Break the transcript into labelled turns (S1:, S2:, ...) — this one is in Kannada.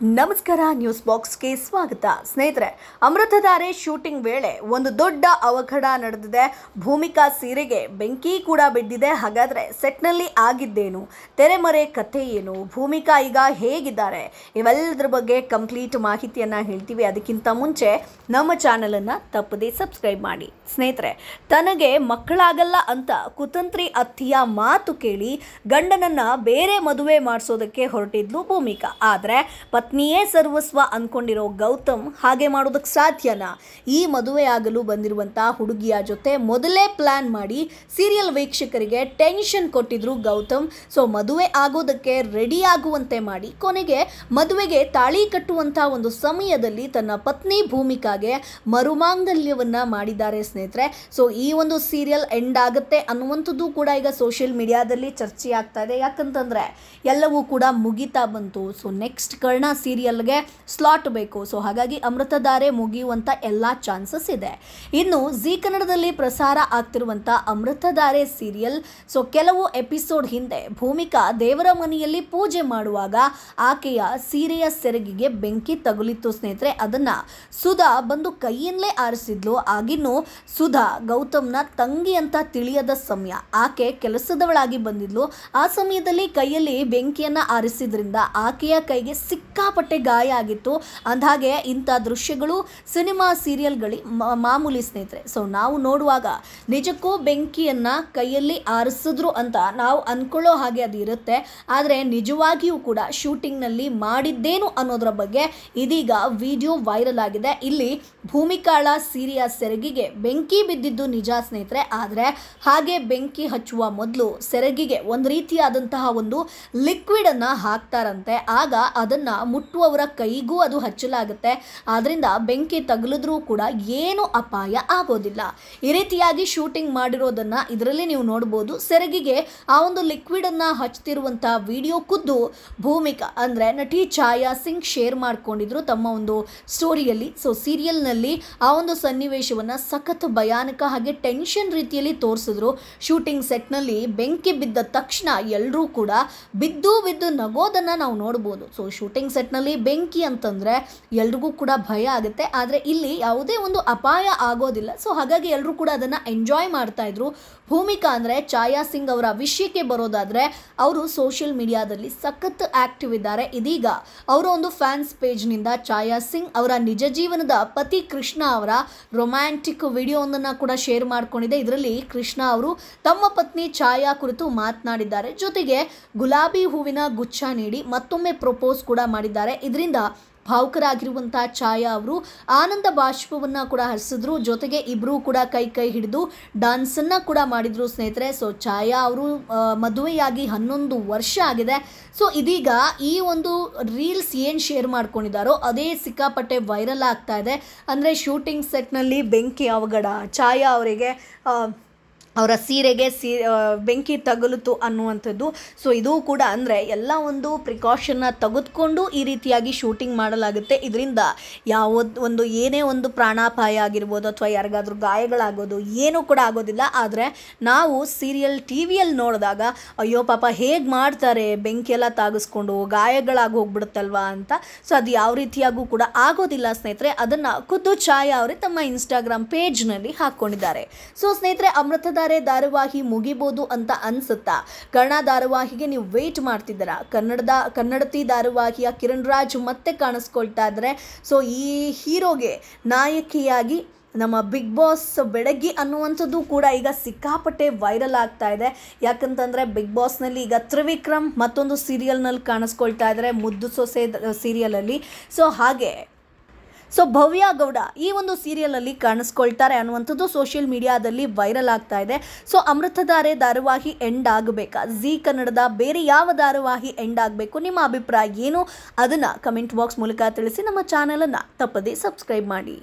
S1: ನಮಸ್ಕಾರ ನ್ಯೂಸ್ ಬಾಕ್ಸ್ಗೆ ಸ್ವಾಗತ ಸ್ನೇಹಿತರೆ. ಅಮೃತಧಾರೆ ಶೂಟಿಂಗ್ ವೇಳೆ ಒಂದು ದೊಡ್ಡ ಅವಘಡ ನಡೆದಿದೆ. ಭೂಮಿಕಾ ಸೀರೆಗೆ ಬೆಂಕಿ ಕೂಡ ಬಿದ್ದಿದೆ. ಹಾಗಾದರೆ ಸೆಟ್ನಲ್ಲಿ ಆಗಿದ್ದೇನು, ತೆರೆಮರೆ ಕಥೆ ಏನು, ಭೂಮಿಕಾ ಈಗ ಹೇಗಿದ್ದಾರೆ, ಇವೆಲ್ಲದರ ಬಗ್ಗೆ ಕಂಪ್ಲೀಟ್ ಮಾಹಿತಿಯನ್ನು ಹೇಳ್ತೀವಿ. ಅದಕ್ಕಿಂತ ಮುಂಚೆ ನಮ್ಮ ಚಾನಲನ್ನು ತಪ್ಪದೇ ಸಬ್ಸ್ಕ್ರೈಬ್ ಮಾಡಿ. ಸ್ನೇಹಿತರೆ, ತನಗೆ ಮಕ್ಕಳಾಗಲ್ಲ ಅಂತ ಕುತಂತ್ರಿ ಅತ್ತಿಯ ಮಾತು ಕೇಳಿ ಗಂಡನನ್ನು ಬೇರೆ ಮದುವೆ ಮಾಡಿಸೋದಕ್ಕೆ ಹೊರಟಿದ್ಲು ಭೂಮಿಕಾ. ಆದರೆ ಪತ್ನಿಯೇ ಸರ್ವಸ್ವ ಅಂದ್ಕೊಂಡಿರೋ ಗೌತಮ್ ಹಾಗೆ ಮಾಡೋದಕ್ಕೆ ಸಾಧ್ಯನಾ? ಈ ಮದುವೆ ಆಗಲು ಬಂದಿರುವಂಥ ಹುಡುಗಿಯ ಜೊತೆ ಮೊದಲೇ ಪ್ಲ್ಯಾನ್ ಮಾಡಿ ಸೀರಿಯಲ್ ವೀಕ್ಷಕರಿಗೆ ಟೆನ್ಷನ್ ಕೊಟ್ಟಿದ್ರು ಗೌತಮ್. ಸೊ ಮದುವೆ ಆಗೋದಕ್ಕೆ ರೆಡಿ ಆಗುವಂತೆ ಮಾಡಿ ಕೊನೆಗೆ ಮದುವೆಗೆ ತಾಳಿ ಕಟ್ಟುವಂಥ ಒಂದು ಸಮಯದಲ್ಲಿ ತನ್ನ ಪತ್ನಿ ಭೂಮಿಕಾಗೆ ಮರುಮಾಂಗಲ್ಯವನ್ನು ಮಾಡಿದ್ದಾರೆ ಸ್ನೇಹಿತರೆ. ಸೊ ಈ ಒಂದು ಸೀರಿಯಲ್ ಎಂಡ್ ಆಗುತ್ತೆ ಅನ್ನುವಂಥದ್ದು ಕೂಡ ಈಗ ಸೋಷಿಯಲ್ ಮೀಡಿಯಾದಲ್ಲಿ ಚರ್ಚೆ ಆಗ್ತಾ ಇದೆ. ಯಾಕಂತಂದರೆ ಎಲ್ಲವೂ ಕೂಡ ಮುಗಿತಾ ಬಂತು. ಸೊ ನೆಕ್ಸ್ಟ್ ಕರ್ಣ ಸೀರಿಯಲ್ಗೆ ಸ್ಲಾಟ್ ಬೇಕು. ಸೊ ಹಾಗಾಗಿ ಅಮೃತಧಾರೆ ಮುಗಿಯುವಂಥ ಎಲ್ಲ ಚಾನ್ಸಸ್ ಇದೆ. ಇನ್ನು ಜಿ ಕನ್ನಡದಲ್ಲಿ ಪ್ರಸಾರ ಆಗ್ತಿರುವಂಥ ಅಮೃತಧಾರೆ ಸೀರಿಯಲ್, ಸೊ ಕೆಲವು ಎಪಿಸೋಡ್ ಹಿಂದೆ ಭೂಮಿಕಾ ದೇವರ ಮನೆಯಲ್ಲಿ ಪೂಜೆ ಮಾಡುವಾಗ ಆಕೆಯ ಸೀರೆಯ ಸೆರಗಿಗೆ ಬೆಂಕಿ ತಗುಲಿತ್ತು ಸ್ನೇಹಿತರೆ. ಅದನ್ನು ಸುಧಾ ಬಂದು ಕೈಯಿಂದಲೇ ಆರಿಸಿದ್ಲು. ಆಗಿನ್ನು ಸುಧಾ ಗೌತಮ್ನ ತಂಗಿ ಅಂತ ತಿಳಿಯದ ಸಮಯ ಆಕೆ ಕೆಲಸದವಳಾಗಿ ಬಂದಿದ್ಲು. ಆ ಸಮಯದಲ್ಲಿ ಕೈಯಲ್ಲಿ ಬೆಂಕಿಯನ್ನು ಆರಿಸಿದ್ರಿಂದ ಆಕೆಯ ಕೈಗೆ ಸಿಕ್ಕಾಪಟ್ಟೆ ಗಾಯ ಆಗಿತ್ತು. ಅಂದಹಾಗೆ ಇಂಥ ದೃಶ್ಯಗಳು ಸಿನಿಮಾ ಸೀರಿಯಲ್ಗಳಿ ಮಾಮೂಲಿ ಸ್ನೇಹಿತರೆ. ಸೊ ನಾವು ನೋಡುವಾಗ ನಿಜಕ್ಕೂ ಬೆಂಕಿಯನ್ನು ಕೈಯಲ್ಲಿ ಆರಿಸಿದ್ರು ಅಂತ ನಾವು ಅಂದ್ಕೊಳ್ಳೋ ಹಾಗೆ ಅದು ಇರುತ್ತೆ. ಆದರೆ ನಿಜವಾಗಿಯೂ ಕೂಡ ಶೂಟಿಂಗ್ನಲ್ಲಿ ಮಾಡಿದ್ದೇನು ಅನ್ನೋದರ ಬಗ್ಗೆ ಇದೀಗ ವಿಡಿಯೋ ವೈರಲ್ ಆಗಿದೆ. ಇಲ್ಲಿ ಭೂಮಿಕಾಳ ಸೀರೆಯ ಸೆರಗಿಗೆ ಬೆಂಕಿ ಬಿದ್ದಿದ್ದು ನಿಜ ಸ್ನೇಹಿತರೆ. ಆದರೆ ಹಾಗೆ ಬೆಂಕಿ ಹಚ್ಚುವ ಮೊದಲು ಸೆರಗಿಗೆ ಒಂದು ರೀತಿಯಾದಂತಹ ಒಂದು ಲಿಕ್ವಿಡನ್ನು ಹಾಕ್ತಾರಂತೆ. ಆಗ ಅದನ್ನು ಮುಟ್ಟುವವರ ಕೈಗೂ ಅದು ಹಚ್ಚಲಾಗುತ್ತೆ. ಆದ್ದರಿಂದ ಬೆಂಕಿ ತಗುಲಿದ್ರೂ ಕೂಡ ಏನು ಅಪಾಯ ಆಗೋದಿಲ್ಲ. ಈ ರೀತಿಯಾಗಿ ಶೂಟಿಂಗ್ ಮಾಡಿರೋದನ್ನು ಇದರಲ್ಲಿ ನೀವು ನೋಡ್ಬೋದು. ಸೆರಗಿಗೆ ಆ ಒಂದು ಲಿಕ್ವಿಡನ್ನು ಹಚ್ತಿರುವಂಥ ವಿಡಿಯೋ ಖುದ್ದು ಭೂಮಿಕಾ ಅಂದರೆ ನಟಿ ಛಾಯಾ ಸಿಂಗ್ ಶೇರ್ ಮಾಡ್ಕೊಂಡಿದ್ರು ತಮ್ಮ ಒಂದು ಸ್ಟೋರಿಯಲ್ಲಿ. ಸೊ ಸೀರಿಯಲ್ನಲ್ಲಿ ಆ ಒಂದು ಸನ್ನಿವೇಶವನ್ನು ಸಖತ್ ಭಯಾನಕ ಹಾಗೆ ಟೆನ್ಷನ್ ರೀತಿಯಲ್ಲಿ ತೋರಿಸಿದ್ರು. ಶೂಟಿಂಗ್ ಸೆಟ್ನಲ್ಲಿ ಬೆಂಕಿ ಬಿದ್ದ ತಕ್ಷಣ ಎಲ್ಲರೂ ಕೂಡ ಬಿದ್ದು ನಗೋದನ್ನು ನಾವು ನೋಡ್ಬೋದು. ಸೊ ಶೂಟಿಂಗ್ ಸೆಟ್ನಲ್ಲಿ ಬೆಂಕಿ ಅಂತಂದರೆ ಎಲ್ರಿಗೂ ಕೂಡ ಭಯ ಆಗುತ್ತೆ. ಆದರೆ ಇಲ್ಲಿ ಯಾವುದೇ ಒಂದು ಅಪಾಯ ಆಗೋದಿಲ್ಲ. ಸೊ ಹಾಗಾಗಿ ಎಲ್ಲರೂ ಕೂಡ ಅದನ್ನು ಎಂಜಾಯ್ ಮಾಡ್ತಾ ಇದ್ರು. ಭೂಮಿಕಾ ಅಂದರೆ ಛಾಯಾ ಸಿಂಗ್ ಅವರ ವಿಷಯಕ್ಕೆ ಬರೋದಾದರೆ ಅವರು ಸೋಷಿಯಲ್ ಮೀಡಿಯಾದಲ್ಲಿ ಸಖತ್ ಆಕ್ಟಿವ್ ಇದ್ದಾರೆ. ಇದೀಗ ಅವರ ಒಂದು ಫ್ಯಾನ್ಸ್ ಪೇಜ್ನಿಂದ ಛಾಯಾ ಸಿಂಗ್ ಅವರ ನಿಜ ಜೀವನದ ಪತಿ ಕೃಷ್ಣ ಅವರ ರೊಮ್ಯಾಂಟಿಕ್ ವಿಡಿಯೋವೊಂದನ್ನು ಕೂಡ ಶೇರ್ ಮಾಡ್ಕೊಂಡಿದೆ. ಇದರಲ್ಲಿ ಕೃಷ್ಣ ಅವರು ತಮ್ಮ ಪತ್ನಿ ಛಾಯಾ ಕುರಿತು ಮಾತನಾಡಿದ್ದಾರೆ. ಜೊತೆಗೆ ಗುಲಾಬಿ ಹೂವಿನ ಗುಚ್ಛ ನೀಡಿ ಮತ್ತೊಮ್ಮೆ ಪ್ರಪೋಸ್ ಕೂಡ ಮಾಡಿದ್ದಾರೆ. ಇದರಿಂದ ಭಾವುಕರಾಗಿರುವಂಥ ಛಾಯಾ ಅವರು ಆನಂದ ಬಾಷ್ಪವನ್ನು ಕೂಡ ಹರಿಸಿದ್ರು. ಜೊತೆಗೆ ಇಬ್ಬರೂ ಕೂಡ ಕೈ ಹಿಡಿದು ಡ್ಯಾನ್ಸನ್ನು ಕೂಡ ಮಾಡಿದ್ರು ಸ್ನೇಹಿತರೆ. ಸೊ ಛಾಯಾ ಅವರು ಮದುವೆಯಾಗಿ 11 ವರ್ಷ ಆಗಿದೆ. ಸೊ ಇದೀಗ ಈ ಒಂದು ರೀಲ್ಸ್ ಏನು ಶೇರ್ ಮಾಡ್ಕೊಂಡಿದ್ದಾರೋ ಅದೇ ಸಿಕ್ಕಾಪಟ್ಟೆ ವೈರಲ್ ಆಗ್ತಾ ಇದೆ. ಅಂದರೆ ಶೂಟಿಂಗ್ ಸೆಟ್ನಲ್ಲಿ ಬೆಂಕಿ ಅವಘಡ, ಛಾಯಾ ಅವರಿಗೆ ಅವರ ಸೀರೆಗೆ ಬೆಂಕಿ ತಗುಲಿತು ಅನ್ನುವಂಥದ್ದು. ಸೊ ಇದು ಕೂಡ ಅಂದರೆ ಎಲ್ಲ ಒಂದು ಪ್ರಿಕಾಷನ್ನ ತೆಗೆದುಕೊಂಡು ಈ ರೀತಿಯಾಗಿ ಶೂಟಿಂಗ್ ಮಾಡಲಾಗುತ್ತೆ. ಇದರಿಂದ ಒಂದು ಏನೇ ಒಂದು ಪ್ರಾಣಾಪಾಯ ಆಗಿರ್ಬೋದು ಅಥವಾ ಯಾರಿಗಾದ್ರೂ ಗಾಯಗಳಾಗೋದು ಏನೂ ಕೂಡ ಆಗೋದಿಲ್ಲ. ಆದರೆ ನಾವು ಸೀರಿಯಲ್ ಟಿವಿಯಲ್ಲಿ ನೋಡಿದಾಗ ಅಯ್ಯೋ ಪಾಪ ಹೇಗೆ ಮಾಡ್ತಾರೆ ಬೆಂಕಿ ಎಲ್ಲ ತಾಗಿಸ್ಕೊಂಡು ಗಾಯಗಳಾಗಿ ಹೋಗ್ಬಿಡುತ್ತಲ್ವಾ ಅಂತ. ಸೊ ಅದು ಯಾವ ರೀತಿಯಾಗೂ ಕೂಡ ಆಗೋದಿಲ್ಲ ಸ್ನೇಹಿತರೆ. ಅದನ್ನು ಖುದ್ದು ಛಾಯಾ ಅವರೇ ತಮ್ಮ ಇನ್ಸ್ಟಾಗ್ರಾಮ್ ಪೇಜ್ನಲ್ಲಿ ಹಾಕ್ಕೊಂಡಿದ್ದಾರೆ. ಸೊ ಸ್ನೇಹಿತರೆ, ಅಮೃತಧಾರೆ ಧಾರಾವಾಹಿ ಮುಗಿಬೋದು ಅಂತ ಅನ್ಸುತ್ತಾ? ಕರ್ಣ ಧಾರಾವಾಹಿಗೆ ನೀವು ವೇಟ್ ಮಾಡ್ತಿದ್ದೀರಾ? ಕನ್ನಡತಿ ಧಾರಾವಾಹಿಯ ಕಿರಣ್ ರಾಜ್ ಮತ್ತೆ ಕಾಣಿಸ್ಕೊಳ್ತಾ ಇದ್ದಾರೆ. ಸೊ ಈ ಹೀರೋಗೆ ನಾಯಕಿಯಾಗಿ ನಮ್ಮ ಬಿಗ್ ಬಾಸ್ ಬೆಡಗಿ ಅನ್ನುವಂಥದ್ದು ಕೂಡ ಈಗ ಸಿಕ್ಕಾಪಟ್ಟೆ ವೈರಲ್ ಆಗ್ತಾ ಇದೆ. ಯಾಕಂತಂದರೆ ಬಿಗ್ ಬಾಸ್ನಲ್ಲಿ ಈಗ ತ್ರಿವಿಕ್ರಮ್ ಮತ್ತೊಂದು ಸೀರಿಯಲ್ನಲ್ಲಿ ಕಾಣಿಸ್ಕೊಳ್ತಾ ಇದ್ದಾರೆ, ಮುದ್ದು ಸೊಸೆ ಸೀರಿಯಲಲ್ಲಿ. ಸೊ ಹಾಗೆ ಭವ್ಯ ಗೌಡ ಈ ಒಂದು ಸೀರಿಯಲಲ್ಲಿ ಕಾಣಿಸ್ಕೊಳ್ತಾರೆ ಅನ್ನುವಂಥದ್ದು ಸೋಷಿಯಲ್ ಮೀಡಿಯಾದಲ್ಲಿ ವೈರಲ್ ಆಗ್ತಾ ಇದೆ. ಸೊ ಅಮೃತಧಾರೆ ಧಾರಾವಾಹಿ ಎಂಡ್ ಆಗಬೇಕಾ? ಜಿ ಕನ್ನಡದ ಬೇರೆ ಯಾವ ಧಾರಾವಾಹಿ ಎಂಡ್ ಆಗಬೇಕು? ನಿಮ್ಮ ಅಭಿಪ್ರಾಯ ಏನು? ಅದನ್ನು ಕಮೆಂಟ್ ಬಾಕ್ಸ್ ಮೂಲಕ ತಿಳಿಸಿ. ನಮ್ಮ ಚಾನಲನ್ನು ತಪ್ಪದೇ ಸಬ್ಸ್ಕ್ರೈಬ್ ಮಾಡಿ.